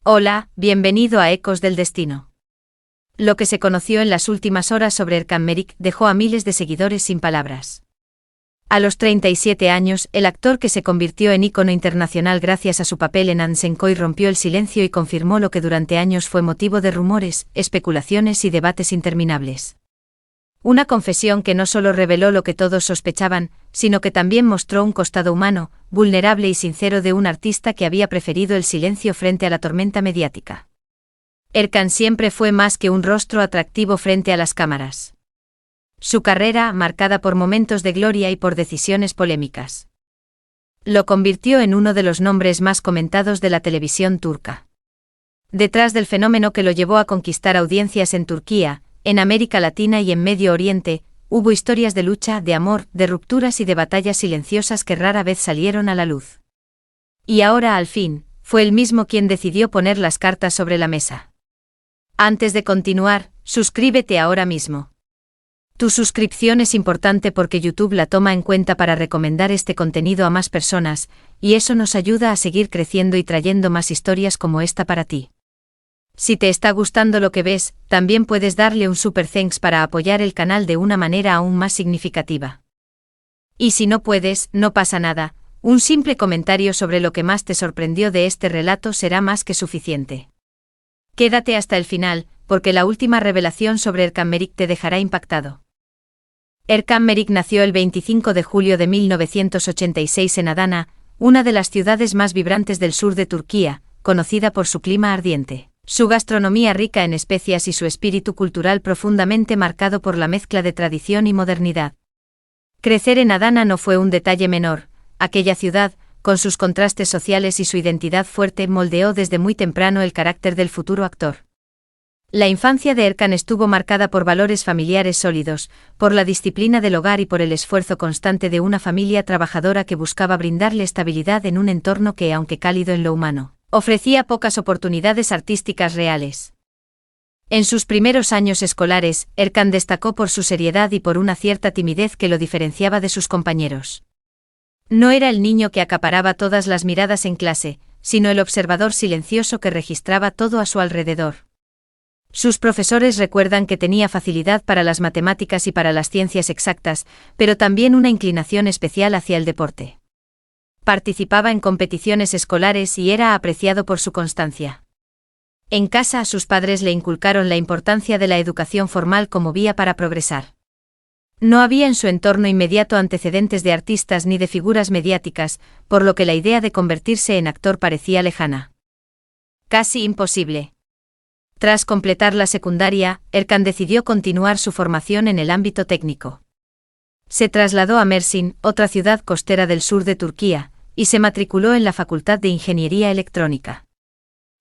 Hola, bienvenido a Ecos del Destino. Lo que se conoció en las últimas horas sobre Erkan Meric dejó a miles de seguidores sin palabras. A los 37 años, el actor que se convirtió en ícono internacional gracias a su papel en Ansenkoy rompió el silencio y confirmó lo que durante años fue motivo de rumores, especulaciones y debates interminables. Una confesión que no solo reveló lo que todos sospechaban, sino que también mostró un costado humano, vulnerable y sincero de un artista que había preferido el silencio frente a la tormenta mediática. Erkan siempre fue más que un rostro atractivo frente a las cámaras. Su carrera, marcada por momentos de gloria y por decisiones polémicas, lo convirtió en uno de los nombres más comentados de la televisión turca. Detrás del fenómeno que lo llevó a conquistar audiencias en Turquía, en América Latina y en Medio Oriente, hubo historias de lucha, de amor, de rupturas y de batallas silenciosas que rara vez salieron a la luz. Y ahora, al fin, fue él mismo quien decidió poner las cartas sobre la mesa. Antes de continuar, suscríbete ahora mismo. Tu suscripción es importante porque YouTube la toma en cuenta para recomendar este contenido a más personas, y eso nos ayuda a seguir creciendo y trayendo más historias como esta para ti. Si te está gustando lo que ves, también puedes darle un super thanks para apoyar el canal de una manera aún más significativa. Y si no puedes, no pasa nada, un simple comentario sobre lo que más te sorprendió de este relato será más que suficiente. Quédate hasta el final, porque la última revelación sobre Erkan Meric te dejará impactado. Erkan Meric nació el 25 de julio de 1986 en Adana, una de las ciudades más vibrantes del sur de Turquía, conocida por su clima ardiente, su gastronomía rica en especias y su espíritu cultural profundamente marcado por la mezcla de tradición y modernidad. Crecer en Adana no fue un detalle menor, aquella ciudad, con sus contrastes sociales y su identidad fuerte, moldeó desde muy temprano el carácter del futuro actor. La infancia de Erkan estuvo marcada por valores familiares sólidos, por la disciplina del hogar y por el esfuerzo constante de una familia trabajadora que buscaba brindarle estabilidad en un entorno que, aunque cálido en lo humano, ofrecía pocas oportunidades artísticas reales. En sus primeros años escolares, Erkan destacó por su seriedad y por una cierta timidez que lo diferenciaba de sus compañeros. No era el niño que acaparaba todas las miradas en clase, sino el observador silencioso que registraba todo a su alrededor. Sus profesores recuerdan que tenía facilidad para las matemáticas y para las ciencias exactas, pero también una inclinación especial hacia el deporte. Participaba en competiciones escolares y era apreciado por su constancia. En casa, sus padres le inculcaron la importancia de la educación formal como vía para progresar. No había en su entorno inmediato antecedentes de artistas ni de figuras mediáticas, por lo que la idea de convertirse en actor parecía lejana. Casi imposible. Tras completar la secundaria, Erkan decidió continuar su formación en el ámbito técnico. Se trasladó a Mersin, otra ciudad costera del sur de Turquía, y se matriculó en la Facultad de Ingeniería Electrónica.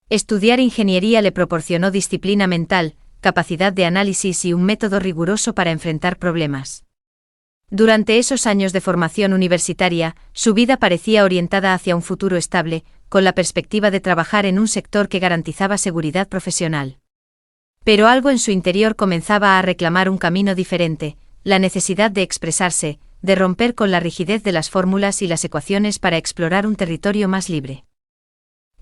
Estudiar ingeniería le proporcionó disciplina mental, capacidad de análisis y un método riguroso para enfrentar problemas. Durante esos años de formación universitaria, su vida parecía orientada hacia un futuro estable, con la perspectiva de trabajar en un sector que garantizaba seguridad profesional. Pero algo en su interior comenzaba a reclamar un camino diferente, la necesidad de expresarse, de romper con la rigidez de las fórmulas y las ecuaciones para explorar un territorio más libre.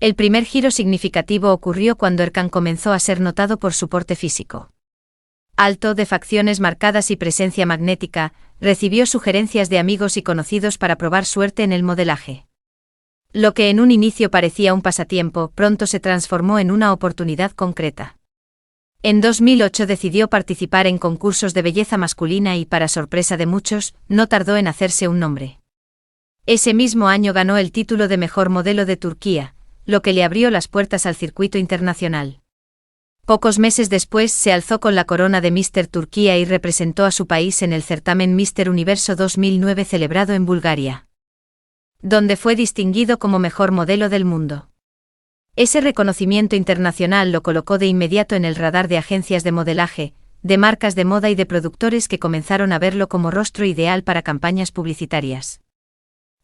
El primer giro significativo ocurrió cuando Erkan comenzó a ser notado por su porte físico. Alto, de facciones marcadas y presencia magnética, recibió sugerencias de amigos y conocidos para probar suerte en el modelaje. Lo que en un inicio parecía un pasatiempo, pronto se transformó en una oportunidad concreta. En 2008 decidió participar en concursos de belleza masculina y, para sorpresa de muchos, no tardó en hacerse un nombre. Ese mismo año ganó el título de mejor modelo de Turquía, lo que le abrió las puertas al circuito internacional. Pocos meses después se alzó con la corona de Mister Turquía y representó a su país en el certamen Mister Universo 2009 celebrado en Bulgaria, donde fue distinguido como mejor modelo del mundo. Ese reconocimiento internacional lo colocó de inmediato en el radar de agencias de modelaje, de marcas de moda y de productores que comenzaron a verlo como rostro ideal para campañas publicitarias.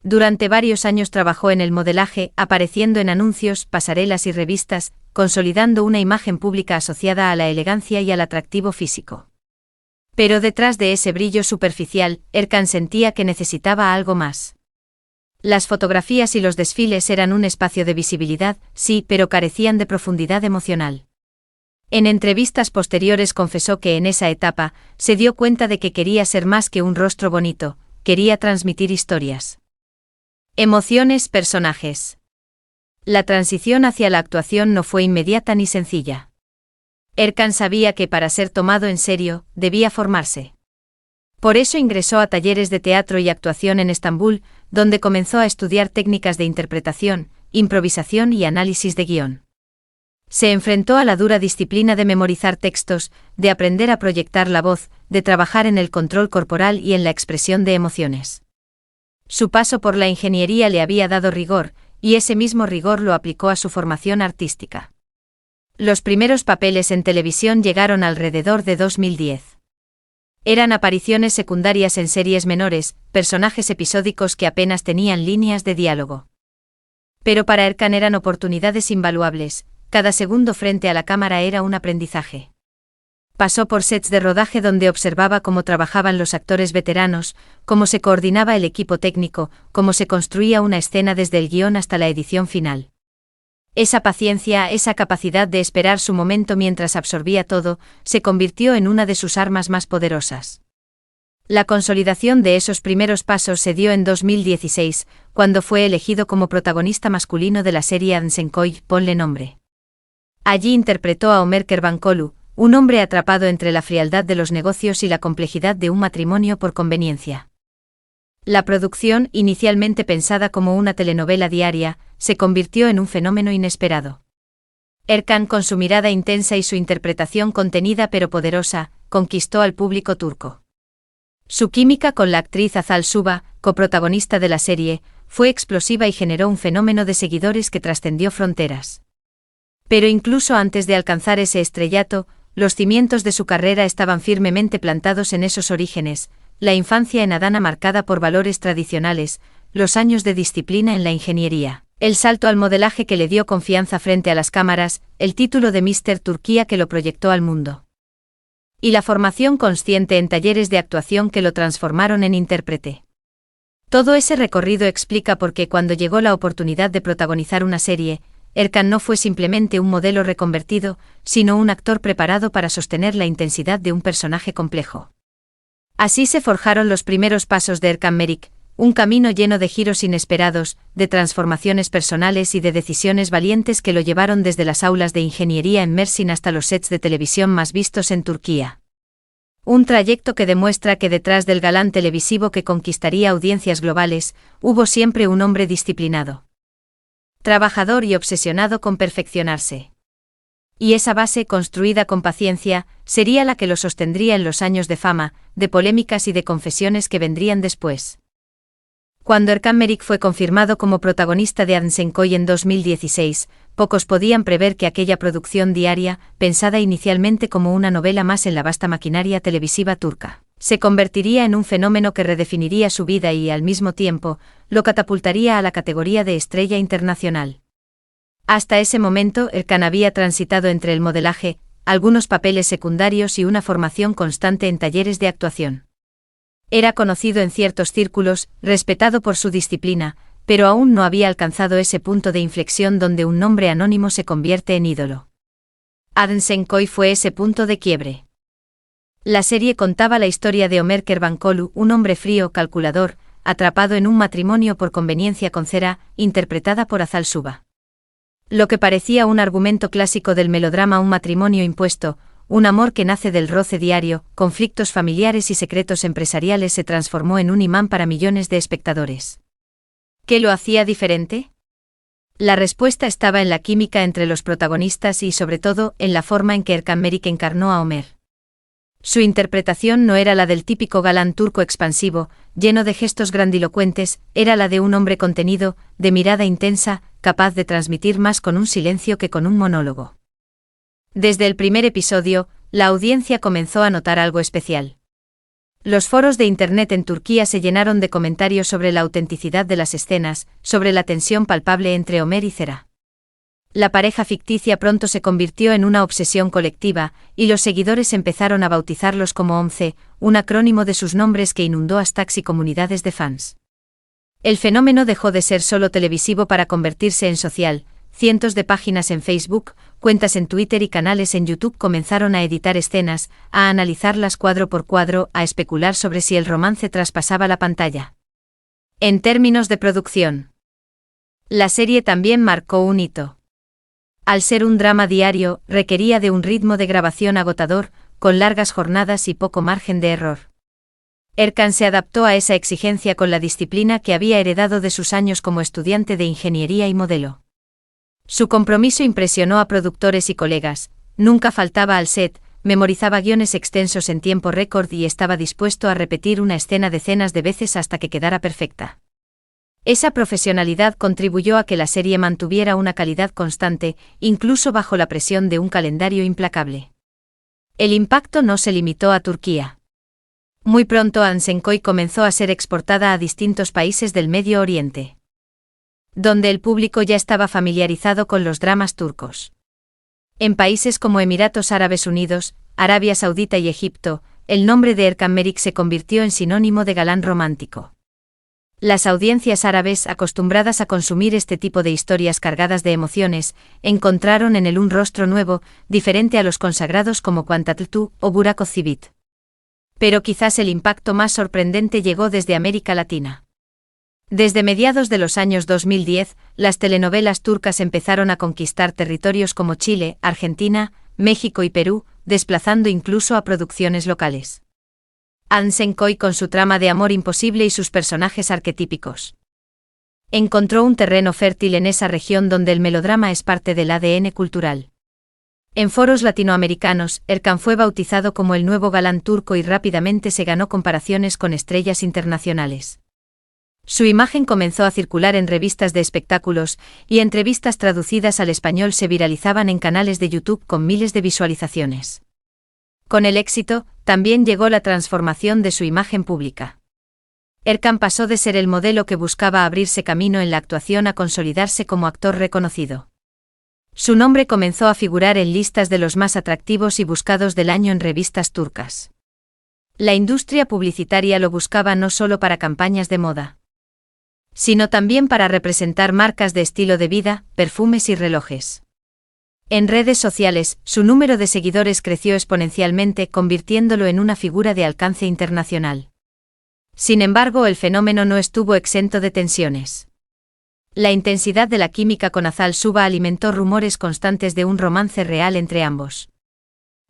Durante varios años trabajó en el modelaje, apareciendo en anuncios, pasarelas y revistas, consolidando una imagen pública asociada a la elegancia y al atractivo físico. Pero detrás de ese brillo superficial, Erkan sentía que necesitaba algo más. Las fotografías y los desfiles eran un espacio de visibilidad, sí, pero carecían de profundidad emocional. En entrevistas posteriores confesó que en esa etapa se dio cuenta de que quería ser más que un rostro bonito, quería transmitir historias. Emociones, personajes. La transición hacia la actuación no fue inmediata ni sencilla. Erkan sabía que para ser tomado en serio, debía formarse. Por eso ingresó a talleres de teatro y actuación en Estambul, donde comenzó a estudiar técnicas de interpretación, improvisación y análisis de guión. Se enfrentó a la dura disciplina de memorizar textos, de aprender a proyectar la voz, de trabajar en el control corporal y en la expresión de emociones. Su paso por la ingeniería le había dado rigor, y ese mismo rigor lo aplicó a su formación artística. Los primeros papeles en televisión llegaron alrededor de 2010. Eran apariciones secundarias en series menores, personajes episódicos que apenas tenían líneas de diálogo. Pero para Erkan eran oportunidades invaluables. Cada segundo frente a la cámara era un aprendizaje. Pasó por sets de rodaje donde observaba cómo trabajaban los actores veteranos, cómo se coordinaba el equipo técnico, cómo se construía una escena desde el guión hasta la edición final. Esa paciencia, esa capacidad de esperar su momento mientras absorbía todo, se convirtió en una de sus armas más poderosas. La consolidación de esos primeros pasos se dio en 2016, cuando fue elegido como protagonista masculino de la serie Adnsenkoy, Ponle Nombre. Allí interpretó a Ömer Kervankolu, un hombre atrapado entre la frialdad de los negocios y la complejidad de un matrimonio por conveniencia. La producción, inicialmente pensada como una telenovela diaria, se convirtió en un fenómeno inesperado. Erkan, con su mirada intensa y su interpretación contenida pero poderosa, conquistó al público turco. Su química con la actriz Azal Suba, coprotagonista de la serie, fue explosiva y generó un fenómeno de seguidores que trascendió fronteras. Pero incluso antes de alcanzar ese estrellato, los cimientos de su carrera estaban firmemente plantados en esos orígenes, la infancia en Adana marcada por valores tradicionales, los años de disciplina en la ingeniería, el salto al modelaje que le dio confianza frente a las cámaras, el título de Mister Turquía que lo proyectó al mundo. Y la formación consciente en talleres de actuación que lo transformaron en intérprete. Todo ese recorrido explica por qué cuando llegó la oportunidad de protagonizar una serie, Erkan no fue simplemente un modelo reconvertido, sino un actor preparado para sostener la intensidad de un personaje complejo. Así se forjaron los primeros pasos de Erkan Merik, un camino lleno de giros inesperados, de transformaciones personales y de decisiones valientes que lo llevaron desde las aulas de ingeniería en Mersin hasta los sets de televisión más vistos en Turquía. Un trayecto que demuestra que detrás del galán televisivo que conquistaría audiencias globales, hubo siempre un hombre disciplinado, trabajador y obsesionado con perfeccionarse. Y esa base, construida con paciencia, sería la que lo sostendría en los años de fama, de polémicas y de confesiones que vendrían después. Cuando Erkan Merik fue confirmado como protagonista de Adnsenkoy en 2016, pocos podían prever que aquella producción diaria, pensada inicialmente como una novela más en la vasta maquinaria televisiva turca, se convertiría en un fenómeno que redefiniría su vida y, al mismo tiempo, lo catapultaría a la categoría de estrella internacional. Hasta ese momento, Erkan había transitado entre el modelaje, algunos papeles secundarios y una formación constante en talleres de actuación. Era conocido en ciertos círculos, respetado por su disciplina, pero aún no había alcanzado ese punto de inflexión donde un nombre anónimo se convierte en ídolo. Adnsenkoy fue ese punto de quiebre. La serie contaba la historia de Ömer Kervankolu, un hombre frío, calculador, atrapado en un matrimonio por conveniencia con Zera, interpretada por Azal Suba. Lo que parecía un argumento clásico del melodrama, un matrimonio impuesto, un amor que nace del roce diario, conflictos familiares y secretos empresariales, se transformó en un imán para millones de espectadores. ¿Qué lo hacía diferente? La respuesta estaba en la química entre los protagonistas y, sobre todo, en la forma en que Erkan Merik encarnó a Ömer. Su interpretación no era la del típico galán turco expansivo, lleno de gestos grandilocuentes, era la de un hombre contenido, de mirada intensa, capaz de transmitir más con un silencio que con un monólogo. Desde el primer episodio, la audiencia comenzó a notar algo especial. Los foros de Internet en Turquía se llenaron de comentarios sobre la autenticidad de las escenas, sobre la tensión palpable entre Ömer y Zera. La pareja ficticia pronto se convirtió en una obsesión colectiva, y los seguidores empezaron a bautizarlos como OMC, un acrónimo de sus nombres que inundó hashtags y comunidades de fans. El fenómeno dejó de ser solo televisivo para convertirse en social. Cientos de páginas en Facebook, cuentas en Twitter y canales en YouTube comenzaron a editar escenas, a analizarlas cuadro por cuadro, a especular sobre si el romance traspasaba la pantalla. En términos de producción, la serie también marcó un hito. Al ser un drama diario, requería de un ritmo de grabación agotador, con largas jornadas y poco margen de error. Erkan se adaptó a esa exigencia con la disciplina que había heredado de sus años como estudiante de ingeniería y modelo. Su compromiso impresionó a productores y colegas, nunca faltaba al set, memorizaba guiones extensos en tiempo récord y estaba dispuesto a repetir una escena decenas de veces hasta que quedara perfecta. Esa profesionalidad contribuyó a que la serie mantuviera una calidad constante, incluso bajo la presión de un calendario implacable. El impacto no se limitó a Turquía. Muy pronto Ansenkoi comenzó a ser exportada a distintos países del Medio Oriente, donde el público ya estaba familiarizado con los dramas turcos. En países como Emiratos Árabes Unidos, Arabia Saudita y Egipto, el nombre de Erkan Meric se convirtió en sinónimo de galán romántico. Las audiencias árabes, acostumbradas a consumir este tipo de historias cargadas de emociones, encontraron en él un rostro nuevo, diferente a los consagrados como Quantatl o Burak Ozivit. Pero quizás el impacto más sorprendente llegó desde América Latina. Desde mediados de los años 2010, las telenovelas turcas empezaron a conquistar territorios como Chile, Argentina, México y Perú, desplazando incluso a producciones locales. Ansenkoi, con su trama de amor imposible y sus personajes arquetípicos, encontró un terreno fértil en esa región donde el melodrama es parte del ADN cultural. En foros latinoamericanos, Erkan fue bautizado como el nuevo galán turco y rápidamente se ganó comparaciones con estrellas internacionales. Su imagen comenzó a circular en revistas de espectáculos, y entrevistas traducidas al español se viralizaban en canales de YouTube con miles de visualizaciones. Con el éxito, también llegó la transformación de su imagen pública. Erkan pasó de ser el modelo que buscaba abrirse camino en la actuación a consolidarse como actor reconocido. Su nombre comenzó a figurar en listas de los más atractivos y buscados del año en revistas turcas. La industria publicitaria lo buscaba no solo para campañas de moda, sino también para representar marcas de estilo de vida, perfumes y relojes. En redes sociales, su número de seguidores creció exponencialmente, convirtiéndolo en una figura de alcance internacional. Sin embargo, el fenómeno no estuvo exento de tensiones. La intensidad de la química con Hazal Suba alimentó rumores constantes de un romance real entre ambos.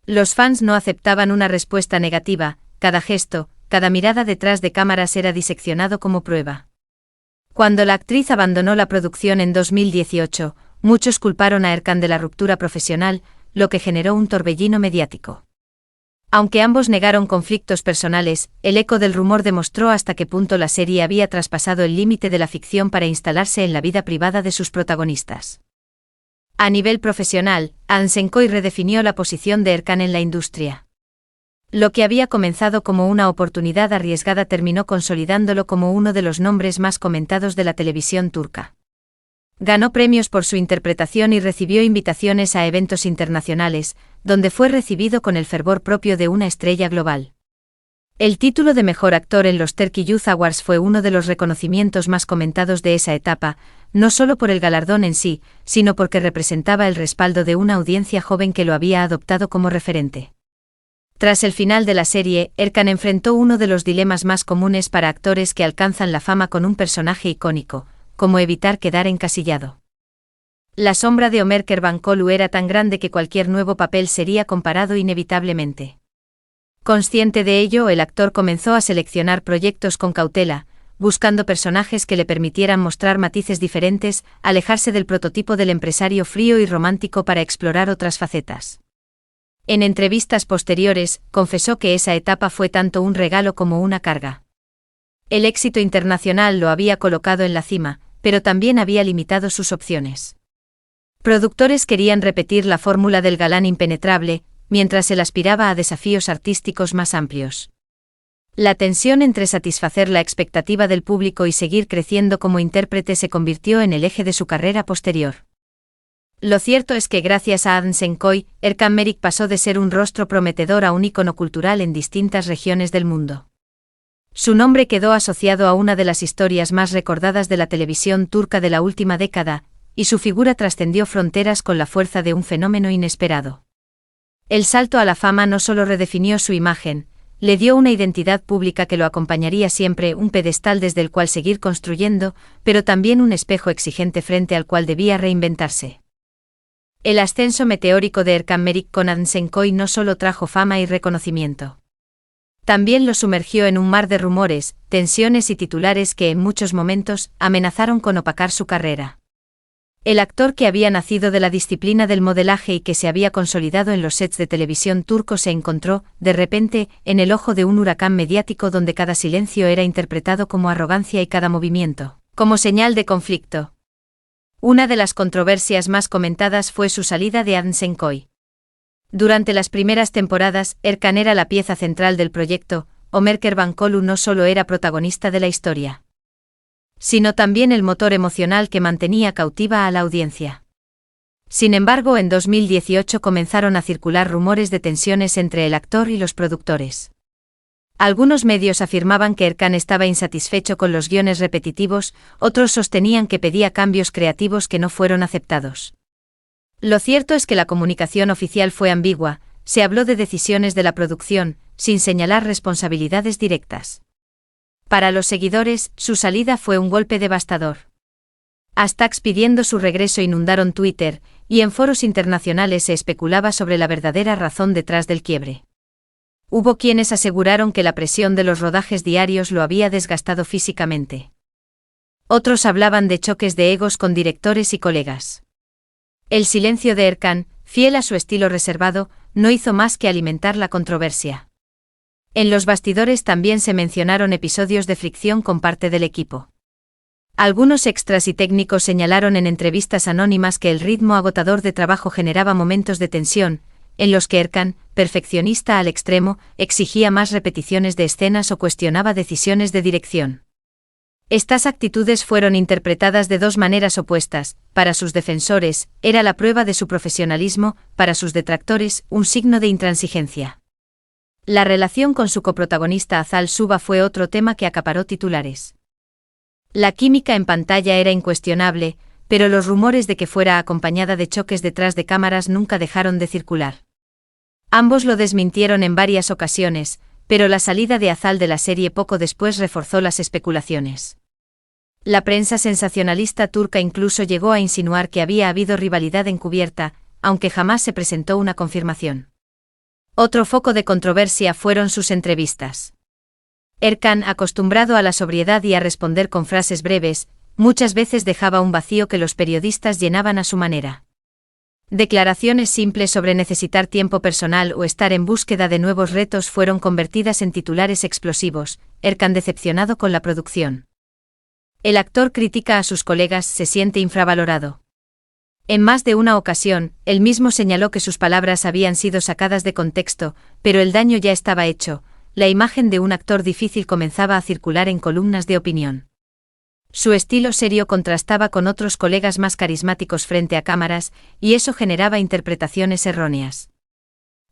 Los fans no aceptaban una respuesta negativa, cada gesto, cada mirada detrás de cámaras era diseccionado como prueba. Cuando la actriz abandonó la producción en 2018, muchos culparon a Erkan de la ruptura profesional, lo que generó un torbellino mediático. Aunque ambos negaron conflictos personales, el eco del rumor demostró hasta qué punto la serie había traspasado el límite de la ficción para instalarse en la vida privada de sus protagonistas. A nivel profesional, Ansenkoi redefinió la posición de Erkan en la industria. Lo que había comenzado como una oportunidad arriesgada terminó consolidándolo como uno de los nombres más comentados de la televisión turca. Ganó premios por su interpretación y recibió invitaciones a eventos internacionales, donde fue recibido con el fervor propio de una estrella global. El título de mejor actor en los Turkey Youth Awards fue uno de los reconocimientos más comentados de esa etapa, no solo por el galardón en sí, sino porque representaba el respaldo de una audiencia joven que lo había adoptado como referente. Tras el final de la serie, Erkan enfrentó uno de los dilemas más comunes para actores que alcanzan la fama con un personaje icónico, como evitar quedar encasillado. La sombra de Ömer Kervankolu era tan grande que cualquier nuevo papel sería comparado inevitablemente. Consciente de ello, el actor comenzó a seleccionar proyectos con cautela, buscando personajes que le permitieran mostrar matices diferentes, alejarse del prototipo del empresario frío y romántico para explorar otras facetas. En entrevistas posteriores, confesó que esa etapa fue tanto un regalo como una carga. El éxito internacional lo había colocado en la cima, pero también había limitado sus opciones. Productores querían repetir la fórmula del galán impenetrable, mientras él aspiraba a desafíos artísticos más amplios. La tensión entre satisfacer la expectativa del público y seguir creciendo como intérprete se convirtió en el eje de su carrera posterior. Lo cierto es que gracias a Ansenkoi, Erkan Meric pasó de ser un rostro prometedor a un ícono cultural en distintas regiones del mundo. Su nombre quedó asociado a una de las historias más recordadas de la televisión turca de la última década, y su figura trascendió fronteras con la fuerza de un fenómeno inesperado. El salto a la fama no solo redefinió su imagen, le dio una identidad pública que lo acompañaría siempre, un pedestal desde el cual seguir construyendo, pero también un espejo exigente frente al cual debía reinventarse. El ascenso meteórico de Erkan Meric con Adnsenkoy no solo trajo fama y reconocimiento. También lo sumergió en un mar de rumores, tensiones y titulares que en muchos momentos amenazaron con opacar su carrera. El actor que había nacido de la disciplina del modelaje y que se había consolidado en los sets de televisión turcos se encontró, de repente, en el ojo de un huracán mediático donde cada silencio era interpretado como arrogancia y cada movimiento, como señal de conflicto. Una de las controversias más comentadas fue su salida de Adnsenkoy. Durante las primeras temporadas, Erkan era la pieza central del proyecto, Ömer Kervankolu no solo era protagonista de la historia, sino también el motor emocional que mantenía cautiva a la audiencia. Sin embargo, en 2018 comenzaron a circular rumores de tensiones entre el actor y los productores. Algunos medios afirmaban que Erkan estaba insatisfecho con los guiones repetitivos, otros sostenían que pedía cambios creativos que no fueron aceptados. Lo cierto es que la comunicación oficial fue ambigua, se habló de decisiones de la producción, sin señalar responsabilidades directas. Para los seguidores, su salida fue un golpe devastador. Hashtags pidiendo su regreso inundaron Twitter, y en foros internacionales se especulaba sobre la verdadera razón detrás del quiebre. Hubo quienes aseguraron que la presión de los rodajes diarios lo había desgastado físicamente. Otros hablaban de choques de egos con directores y colegas. El silencio de Erkan, fiel a su estilo reservado, no hizo más que alimentar la controversia. En los bastidores también se mencionaron episodios de fricción con parte del equipo. Algunos extras y técnicos señalaron en entrevistas anónimas que el ritmo agotador de trabajo generaba momentos de tensión, en los que Erkan, perfeccionista al extremo, exigía más repeticiones de escenas o cuestionaba decisiones de dirección. Estas actitudes fueron interpretadas de dos maneras opuestas: para sus defensores, era la prueba de su profesionalismo; para sus detractores, un signo de intransigencia. La relación con su coprotagonista Azal Suba fue otro tema que acaparó titulares. La química en pantalla era incuestionable, pero los rumores de que fuera acompañada de choques detrás de cámaras nunca dejaron de circular. Ambos lo desmintieron en varias ocasiones, pero la salida de Azal de la serie poco después reforzó las especulaciones. La prensa sensacionalista turca incluso llegó a insinuar que había habido rivalidad encubierta, aunque jamás se presentó una confirmación. Otro foco de controversia fueron sus entrevistas. Erkan, acostumbrado a la sobriedad y a responder con frases breves, muchas veces dejaba un vacío que los periodistas llenaban a su manera. Declaraciones simples sobre necesitar tiempo personal o estar en búsqueda de nuevos retos fueron convertidas en titulares explosivos. Erkan decepcionado con la producción. El actor critica a sus colegas, se siente infravalorado. En más de una ocasión, él mismo señaló que sus palabras habían sido sacadas de contexto, pero el daño ya estaba hecho. La imagen de un actor difícil comenzaba a circular en columnas de opinión. Su estilo serio contrastaba con otros colegas más carismáticos frente a cámaras, y eso generaba interpretaciones erróneas.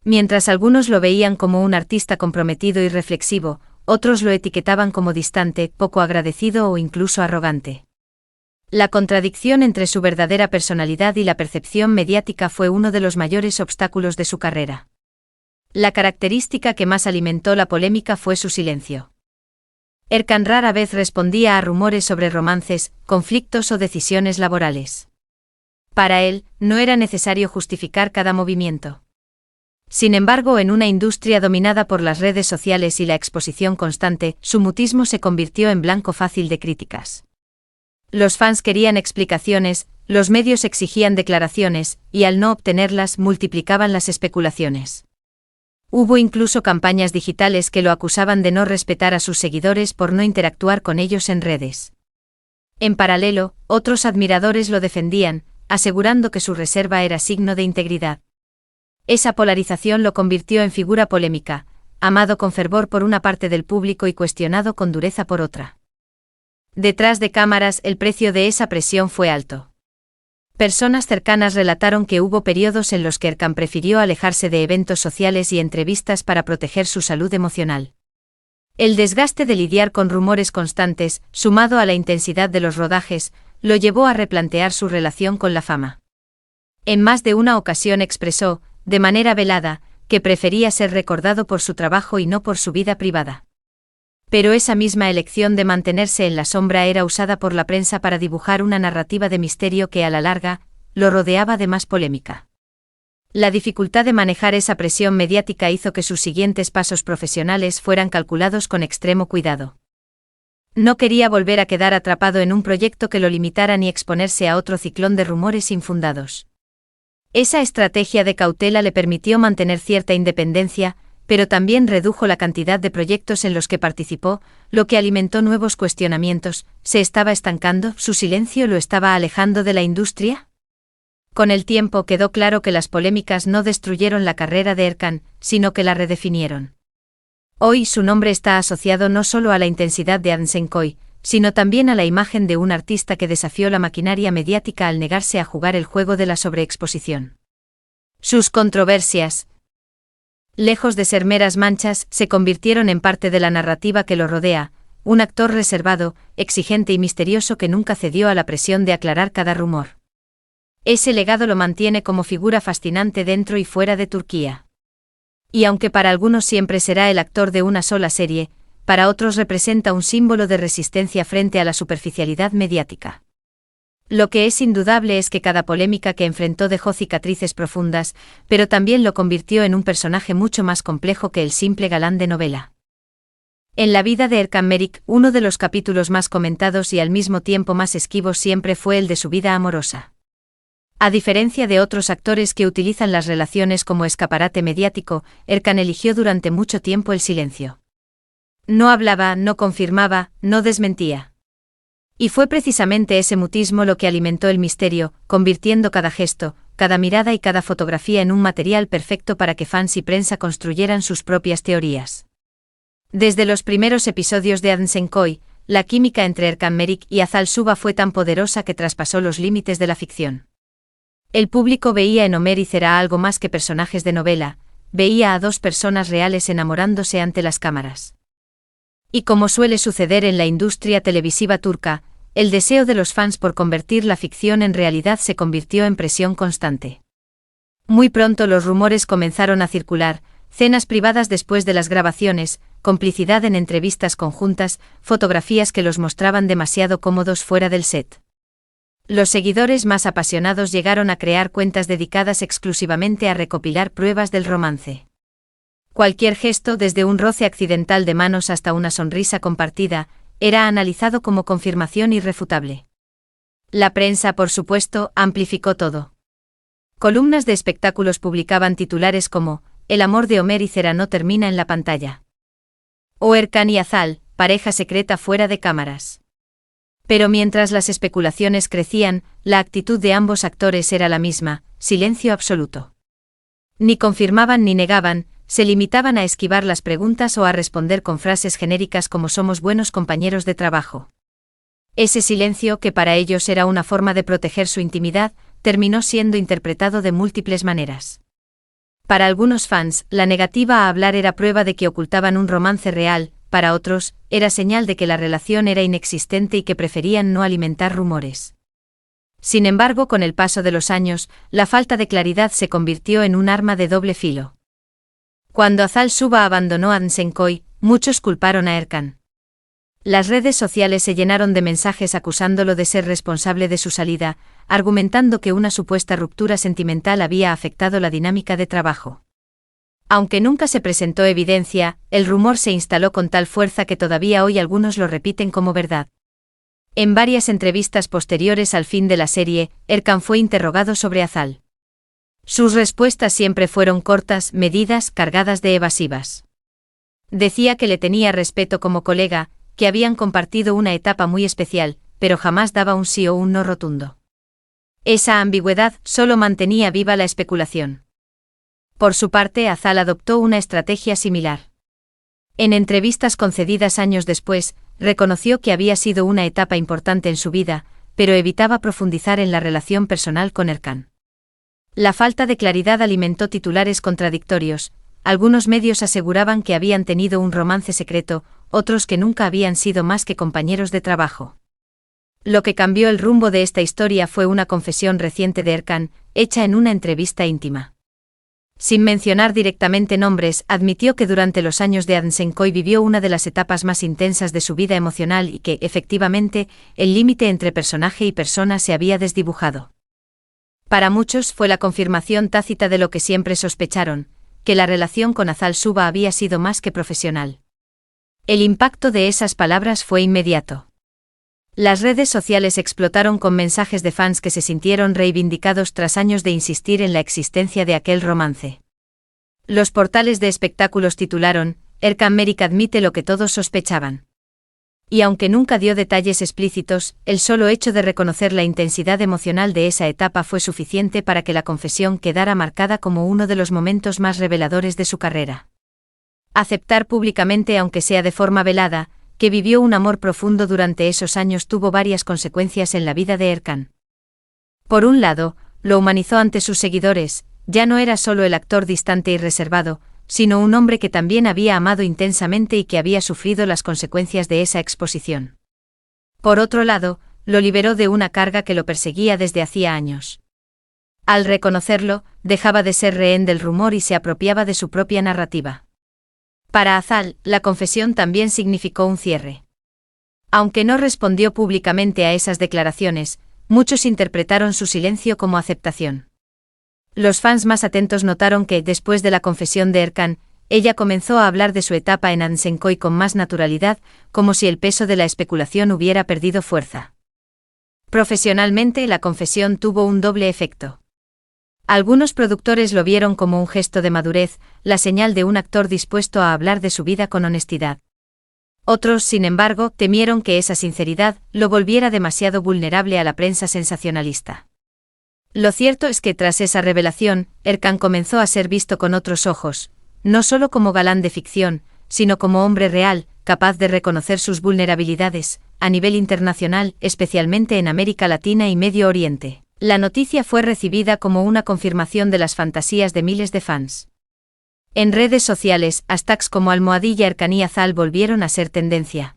Mientras algunos lo veían como un artista comprometido y reflexivo, otros lo etiquetaban como distante, poco agradecido o incluso arrogante. La contradicción entre su verdadera personalidad y la percepción mediática fue uno de los mayores obstáculos de su carrera. La característica que más alimentó la polémica fue su silencio. Erkan rara vez respondía a rumores sobre romances, conflictos o decisiones laborales. Para él, no era necesario justificar cada movimiento. Sin embargo, en una industria dominada por las redes sociales y la exposición constante, su mutismo se convirtió en blanco fácil de críticas. Los fans querían explicaciones, los medios exigían declaraciones, y al no obtenerlas multiplicaban las especulaciones. Hubo incluso campañas digitales que lo acusaban de no respetar a sus seguidores por no interactuar con ellos en redes. En paralelo, otros admiradores lo defendían, asegurando que su reserva era signo de integridad. Esa polarización lo convirtió en figura polémica, amado con fervor por una parte del público y cuestionado con dureza por otra. Detrás de cámaras, el precio de esa presión fue alto. Personas cercanas relataron que hubo periodos en los que Erkan prefirió alejarse de eventos sociales y entrevistas para proteger su salud emocional. El desgaste de lidiar con rumores constantes, sumado a la intensidad de los rodajes, lo llevó a replantear su relación con la fama. En más de una ocasión expresó, de manera velada, que prefería ser recordado por su trabajo y no por su vida privada. Pero esa misma elección de mantenerse en la sombra era usada por la prensa para dibujar una narrativa de misterio que a la larga, lo rodeaba de más polémica. La dificultad de manejar esa presión mediática hizo que sus siguientes pasos profesionales fueran calculados con extremo cuidado. No quería volver a quedar atrapado en un proyecto que lo limitara ni exponerse a otro ciclón de rumores infundados. Esa estrategia de cautela le permitió mantener cierta independencia, pero también redujo la cantidad de proyectos en los que participó, lo que alimentó nuevos cuestionamientos. ¿Se estaba estancando? ¿Su silencio lo estaba alejando de la industria? Con el tiempo quedó claro que las polémicas no destruyeron la carrera de Erkan, sino que la redefinieron. Hoy su nombre está asociado no solo a la intensidad de Adsenkoy, sino también a la imagen de un artista que desafió la maquinaria mediática al negarse a jugar el juego de la sobreexposición. Sus controversias, lejos de ser meras manchas, se convirtieron en parte de la narrativa que lo rodea, un actor reservado, exigente y misterioso que nunca cedió a la presión de aclarar cada rumor. Ese legado lo mantiene como figura fascinante dentro y fuera de Turquía. Y aunque para algunos siempre será el actor de una sola serie, para otros representa un símbolo de resistencia frente a la superficialidad mediática. Lo que es indudable es que cada polémica que enfrentó dejó cicatrices profundas, pero también lo convirtió en un personaje mucho más complejo que el simple galán de novela. En la vida de Erkan Meric, uno de los capítulos más comentados y al mismo tiempo más esquivos siempre fue el de su vida amorosa. A diferencia de otros actores que utilizan las relaciones como escaparate mediático, Erkan eligió durante mucho tiempo el silencio. No hablaba, no confirmaba, no desmentía. Y fue precisamente ese mutismo lo que alimentó el misterio, convirtiendo cada gesto, cada mirada y cada fotografía en un material perfecto para que fans y prensa construyeran sus propias teorías. Desde los primeros episodios de Adsenkoy, la química entre Erkan Meric y Azal Suba fue tan poderosa que traspasó los límites de la ficción. El público veía en Ömer y Zera algo más que personajes de novela, veía a dos personas reales enamorándose ante las cámaras. Y como suele suceder en la industria televisiva turca, el deseo de los fans por convertir la ficción en realidad se convirtió en presión constante. Muy pronto los rumores comenzaron a circular, cenas privadas después de las grabaciones, complicidad en entrevistas conjuntas, fotografías que los mostraban demasiado cómodos fuera del set. Los seguidores más apasionados llegaron a crear cuentas dedicadas exclusivamente a recopilar pruebas del romance. Cualquier gesto, desde un roce accidental de manos hasta una sonrisa compartida, era analizado como confirmación irrefutable. La prensa, por supuesto, amplificó todo. Columnas de espectáculos publicaban titulares como «El amor de Ömer y Zera no termina en la pantalla» o «Erkan y Azal, pareja secreta fuera de cámaras». Pero mientras las especulaciones crecían, la actitud de ambos actores era la misma: silencio absoluto. Ni confirmaban ni negaban, se limitaban a esquivar las preguntas o a responder con frases genéricas como «somos buenos compañeros de trabajo». Ese silencio, que para ellos era una forma de proteger su intimidad, terminó siendo interpretado de múltiples maneras. Para algunos fans, la negativa a hablar era prueba de que ocultaban un romance real, para otros, era señal de que la relación era inexistente y que preferían no alimentar rumores. Sin embargo, con el paso de los años, la falta de claridad se convirtió en un arma de doble filo. Cuando Azal Suba abandonó Adsenkoy, muchos culparon a Erkan. Las redes sociales se llenaron de mensajes acusándolo de ser responsable de su salida, argumentando que una supuesta ruptura sentimental había afectado la dinámica de trabajo. Aunque nunca se presentó evidencia, el rumor se instaló con tal fuerza que todavía hoy algunos lo repiten como verdad. En varias entrevistas posteriores al fin de la serie, Erkan fue interrogado sobre Azal. Sus respuestas siempre fueron cortas, medidas, cargadas de evasivas. Decía que le tenía respeto como colega, que habían compartido una etapa muy especial, pero jamás daba un sí o un no rotundo. Esa ambigüedad solo mantenía viva la especulación. Por su parte, Azal adoptó una estrategia similar. En entrevistas concedidas años después, reconoció que había sido una etapa importante en su vida, pero evitaba profundizar en la relación personal con Erkan. La falta de claridad alimentó titulares contradictorios, algunos medios aseguraban que habían tenido un romance secreto, otros que nunca habían sido más que compañeros de trabajo. Lo que cambió el rumbo de esta historia fue una confesión reciente de Erkan, hecha en una entrevista íntima. Sin mencionar directamente nombres, admitió que durante los años de Adnsenkoy vivió una de las etapas más intensas de su vida emocional y que, efectivamente, el límite entre personaje y persona se había desdibujado. Para muchos fue la confirmación tácita de lo que siempre sospecharon, que la relación con Azal Suba había sido más que profesional. El impacto de esas palabras fue inmediato. Las redes sociales explotaron con mensajes de fans que se sintieron reivindicados tras años de insistir en la existencia de aquel romance. Los portales de espectáculos titularon, Erkan Meric admite lo que todos sospechaban. Y aunque nunca dio detalles explícitos, el solo hecho de reconocer la intensidad emocional de esa etapa fue suficiente para que la confesión quedara marcada como uno de los momentos más reveladores de su carrera. Aceptar públicamente, aunque sea de forma velada, que vivió un amor profundo durante esos años tuvo varias consecuencias en la vida de Erkan. Por un lado, lo humanizó ante sus seguidores, ya no era solo el actor distante y reservado, sino un hombre que también había amado intensamente y que había sufrido las consecuencias de esa exposición. Por otro lado, lo liberó de una carga que lo perseguía desde hacía años. Al reconocerlo, dejaba de ser rehén del rumor y se apropiaba de su propia narrativa. Para Azal, la confesión también significó un cierre. Aunque no respondió públicamente a esas declaraciones, muchos interpretaron su silencio como aceptación. Los fans más atentos notaron que, después de la confesión de Erkan, ella comenzó a hablar de su etapa en Adnsenkoy con más naturalidad, como si el peso de la especulación hubiera perdido fuerza. Profesionalmente, la confesión tuvo un doble efecto. Algunos productores lo vieron como un gesto de madurez, la señal de un actor dispuesto a hablar de su vida con honestidad. Otros, sin embargo, temieron que esa sinceridad lo volviera demasiado vulnerable a la prensa sensacionalista. Lo cierto es que tras esa revelación, Erkan comenzó a ser visto con otros ojos, no solo como galán de ficción, sino como hombre real, capaz de reconocer sus vulnerabilidades, a nivel internacional, especialmente en América Latina y Medio Oriente. La noticia fue recibida como una confirmación de las fantasías de miles de fans. En redes sociales, hashtags como #Erkan y Azal volvieron a ser tendencia,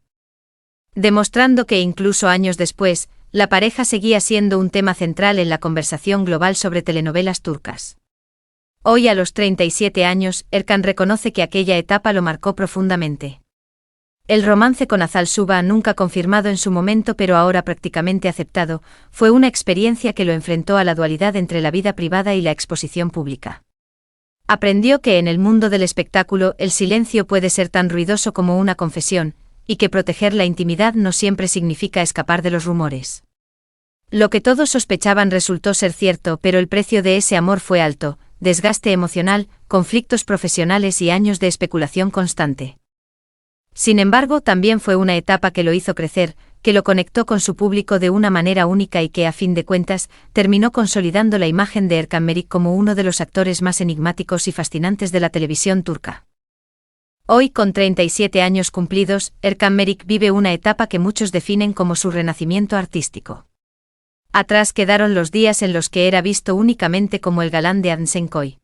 demostrando que incluso años después, la pareja seguía siendo un tema central en la conversación global sobre telenovelas turcas. Hoy, a los 37 años, Erkan reconoce que aquella etapa lo marcó profundamente. El romance con Azal Suba, nunca confirmado en su momento pero ahora prácticamente aceptado, fue una experiencia que lo enfrentó a la dualidad entre la vida privada y la exposición pública. Aprendió que en el mundo del espectáculo el silencio puede ser tan ruidoso como una confesión, y que proteger la intimidad no siempre significa escapar de los rumores. Lo que todos sospechaban resultó ser cierto, pero el precio de ese amor fue alto: desgaste emocional, conflictos profesionales y años de especulación constante. Sin embargo, también fue una etapa que lo hizo crecer, que lo conectó con su público de una manera única y que, a fin de cuentas, terminó consolidando la imagen de Erkan Meric como uno de los actores más enigmáticos y fascinantes de la televisión turca. Hoy, con 37 años cumplidos, Erkan Meric vive una etapa que muchos definen como su renacimiento artístico. Atrás quedaron los días en los que era visto únicamente como el galán de Adnsenkoy.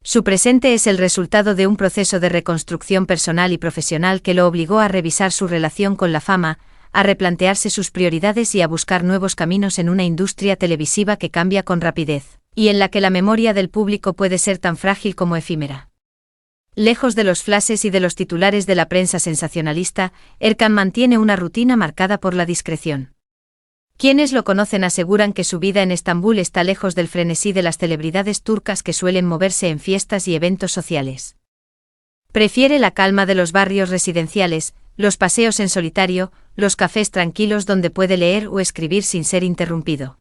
Su presente es el resultado de un proceso de reconstrucción personal y profesional que lo obligó a revisar su relación con la fama, a replantearse sus prioridades y a buscar nuevos caminos en una industria televisiva que cambia con rapidez, y en la que la memoria del público puede ser tan frágil como efímera. Lejos de los flashes y de los titulares de la prensa sensacionalista, Erkan mantiene una rutina marcada por la discreción. Quienes lo conocen aseguran que su vida en Estambul está lejos del frenesí de las celebridades turcas que suelen moverse en fiestas y eventos sociales. Prefiere la calma de los barrios residenciales, los paseos en solitario, los cafés tranquilos donde puede leer o escribir sin ser interrumpido.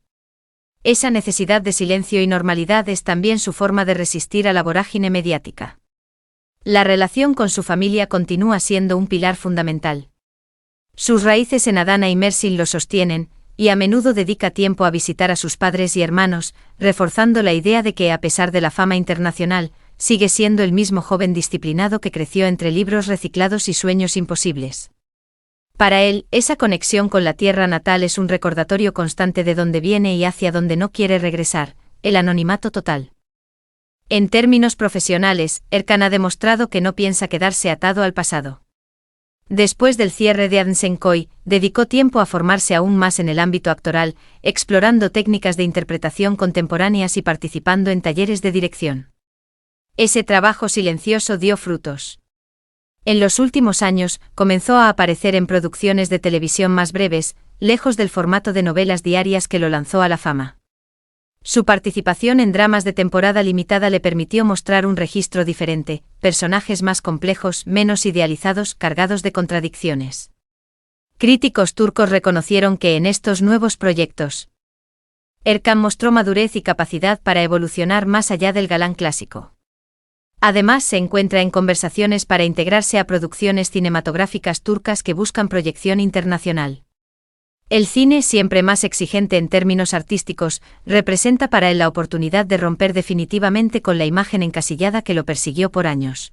Esa necesidad de silencio y normalidad es también su forma de resistir a la vorágine mediática. La relación con su familia continúa siendo un pilar fundamental. Sus raíces en Adana y Mersin lo sostienen, y a menudo dedica tiempo a visitar a sus padres y hermanos, reforzando la idea de que, a pesar de la fama internacional, sigue siendo el mismo joven disciplinado que creció entre libros reciclados y sueños imposibles. Para él, esa conexión con la tierra natal es un recordatorio constante de dónde viene y hacia dónde no quiere regresar: el anonimato total. En términos profesionales, Erkan ha demostrado que no piensa quedarse atado al pasado. Después del cierre de Adsenkoy, dedicó tiempo a formarse aún más en el ámbito actoral, explorando técnicas de interpretación contemporáneas y participando en talleres de dirección. Ese trabajo silencioso dio frutos. En los últimos años, comenzó a aparecer en producciones de televisión más breves, lejos del formato de novelas diarias que lo lanzó a la fama. Su participación en dramas de temporada limitada le permitió mostrar un registro diferente, personajes más complejos, menos idealizados, cargados de contradicciones. Críticos turcos reconocieron que en estos nuevos proyectos, Erkan mostró madurez y capacidad para evolucionar más allá del galán clásico. Además, se encuentra en conversaciones para integrarse a producciones cinematográficas turcas que buscan proyección internacional. El cine, siempre más exigente en términos artísticos, representa para él la oportunidad de romper definitivamente con la imagen encasillada que lo persiguió por años.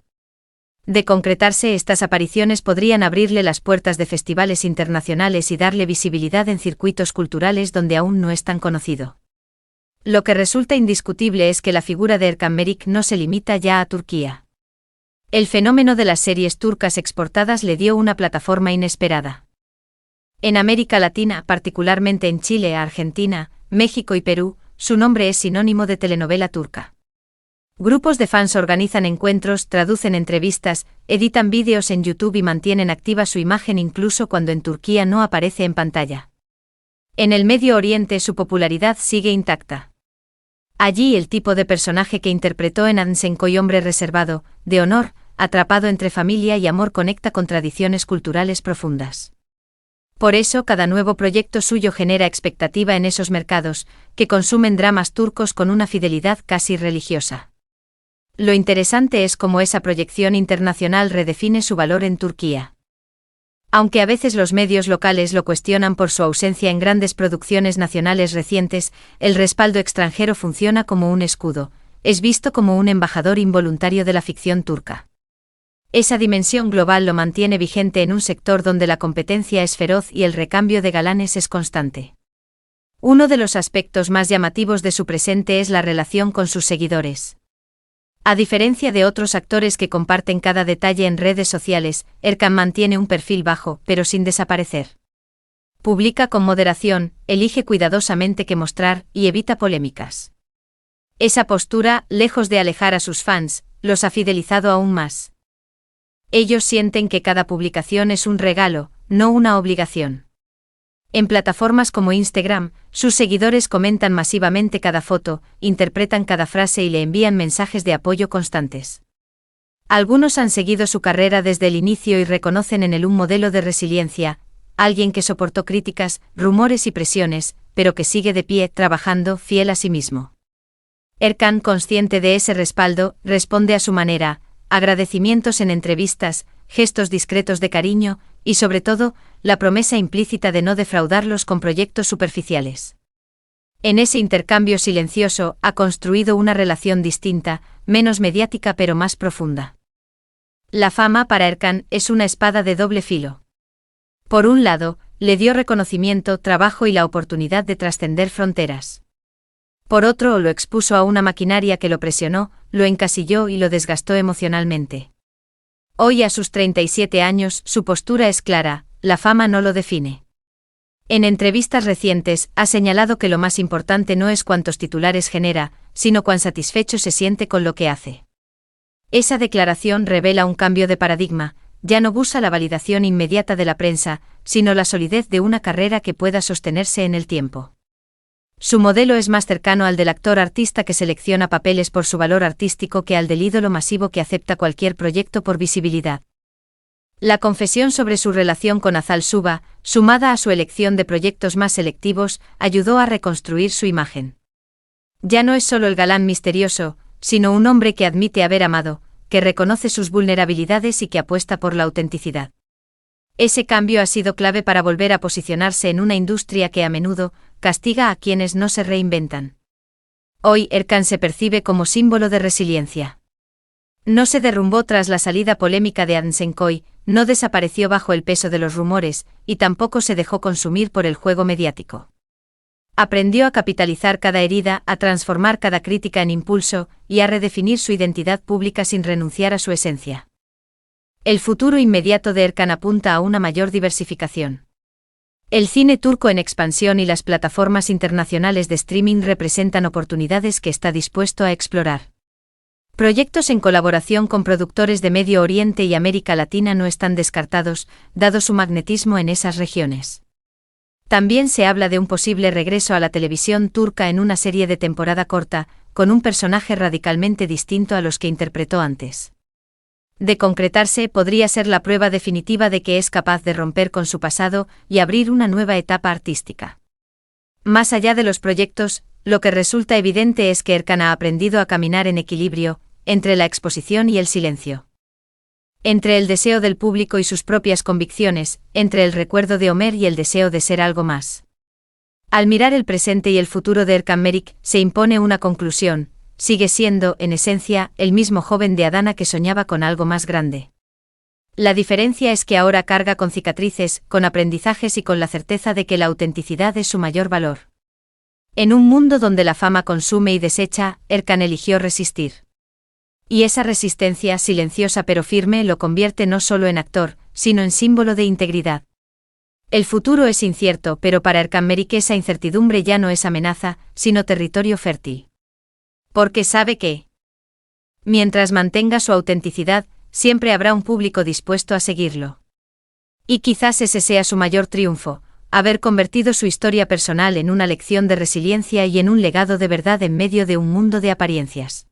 De concretarse, estas apariciones podrían abrirle las puertas de festivales internacionales y darle visibilidad en circuitos culturales donde aún no es tan conocido. Lo que resulta indiscutible es que la figura de Erkan Merik no se limita ya a Turquía. El fenómeno de las series turcas exportadas le dio una plataforma inesperada. En América Latina, particularmente en Chile, Argentina, México y Perú, su nombre es sinónimo de telenovela turca. Grupos de fans organizan encuentros, traducen entrevistas, editan vídeos en YouTube y mantienen activa su imagen incluso cuando en Turquía no aparece en pantalla. En el Medio Oriente su popularidad sigue intacta. Allí el tipo de personaje que interpretó en Adsenkoy, hombre reservado, de honor, atrapado entre familia y amor, conecta con tradiciones culturales profundas. Por eso cada nuevo proyecto suyo genera expectativa en esos mercados, que consumen dramas turcos con una fidelidad casi religiosa. Lo interesante es cómo esa proyección internacional redefine su valor en Turquía. Aunque a veces los medios locales lo cuestionan por su ausencia en grandes producciones nacionales recientes, el respaldo extranjero funciona como un escudo, es visto como un embajador involuntario de la ficción turca. Esa dimensión global lo mantiene vigente en un sector donde la competencia es feroz y el recambio de galanes es constante. Uno de los aspectos más llamativos de su presente es la relación con sus seguidores. A diferencia de otros actores que comparten cada detalle en redes sociales, Erkan mantiene un perfil bajo, pero sin desaparecer. Publica con moderación, elige cuidadosamente qué mostrar y evita polémicas. Esa postura, lejos de alejar a sus fans, los ha fidelizado aún más. Ellos sienten que cada publicación es un regalo, no una obligación. En plataformas como Instagram, sus seguidores comentan masivamente cada foto, interpretan cada frase y le envían mensajes de apoyo constantes. Algunos han seguido su carrera desde el inicio y reconocen en él un modelo de resiliencia, alguien que soportó críticas, rumores y presiones, pero que sigue de pie, trabajando, fiel a sí mismo. Erkan, consciente de ese respaldo, responde a su manera, agradecimientos en entrevistas, gestos discretos de cariño, y sobre todo, la promesa implícita de no defraudarlos con proyectos superficiales. En ese intercambio silencioso ha construido una relación distinta, menos mediática pero más profunda. La fama para Erkan es una espada de doble filo. Por un lado, le dio reconocimiento, trabajo y la oportunidad de trascender fronteras. Por otro, lo expuso a una maquinaria que lo presionó, lo encasilló y lo desgastó emocionalmente. Hoy, a sus 37 años, su postura es clara: la fama no lo define. En entrevistas recientes, ha señalado que lo más importante no es cuántos titulares genera, sino cuán satisfecho se siente con lo que hace. Esa declaración revela un cambio de paradigma: ya no busca la validación inmediata de la prensa, sino la solidez de una carrera que pueda sostenerse en el tiempo. Su modelo es más cercano al del actor-artista que selecciona papeles por su valor artístico que al del ídolo masivo que acepta cualquier proyecto por visibilidad. La confesión sobre su relación con Azal Suba, sumada a su elección de proyectos más selectivos, ayudó a reconstruir su imagen. Ya no es solo el galán misterioso, sino un hombre que admite haber amado, que reconoce sus vulnerabilidades y que apuesta por la autenticidad. Ese cambio ha sido clave para volver a posicionarse en una industria que a menudo castiga a quienes no se reinventan. Hoy Erkan se percibe como símbolo de resiliencia. No se derrumbó tras la salida polémica de Adsenkoy, no desapareció bajo el peso de los rumores, y tampoco se dejó consumir por el juego mediático. Aprendió a capitalizar cada herida, a transformar cada crítica en impulso, y a redefinir su identidad pública sin renunciar a su esencia. El futuro inmediato de Erkan apunta a una mayor diversificación. El cine turco en expansión y las plataformas internacionales de streaming representan oportunidades que está dispuesto a explorar. Proyectos en colaboración con productores de Medio Oriente y América Latina no están descartados, dado su magnetismo en esas regiones. También se habla de un posible regreso a la televisión turca en una serie de temporada corta, con un personaje radicalmente distinto a los que interpretó antes. De concretarse, podría ser la prueba definitiva de que es capaz de romper con su pasado y abrir una nueva etapa artística. Más allá de los proyectos, lo que resulta evidente es que Erkan ha aprendido a caminar en equilibrio, entre la exposición y el silencio. Entre el deseo del público y sus propias convicciones, entre el recuerdo de Ömer y el deseo de ser algo más. Al mirar el presente y el futuro de Erkan Meric, se impone una conclusión: sigue siendo, en esencia, el mismo joven de Adana que soñaba con algo más grande. La diferencia es que ahora carga con cicatrices, con aprendizajes y con la certeza de que la autenticidad es su mayor valor. En un mundo donde la fama consume y desecha, Erkan eligió resistir. Y esa resistencia, silenciosa pero firme, lo convierte no solo en actor, sino en símbolo de integridad. El futuro es incierto, pero para Erkan Meric esa incertidumbre ya no es amenaza, sino territorio fértil. Porque sabe que, mientras mantenga su autenticidad, siempre habrá un público dispuesto a seguirlo. Y quizás ese sea su mayor triunfo, haber convertido su historia personal en una lección de resiliencia y en un legado de verdad en medio de un mundo de apariencias.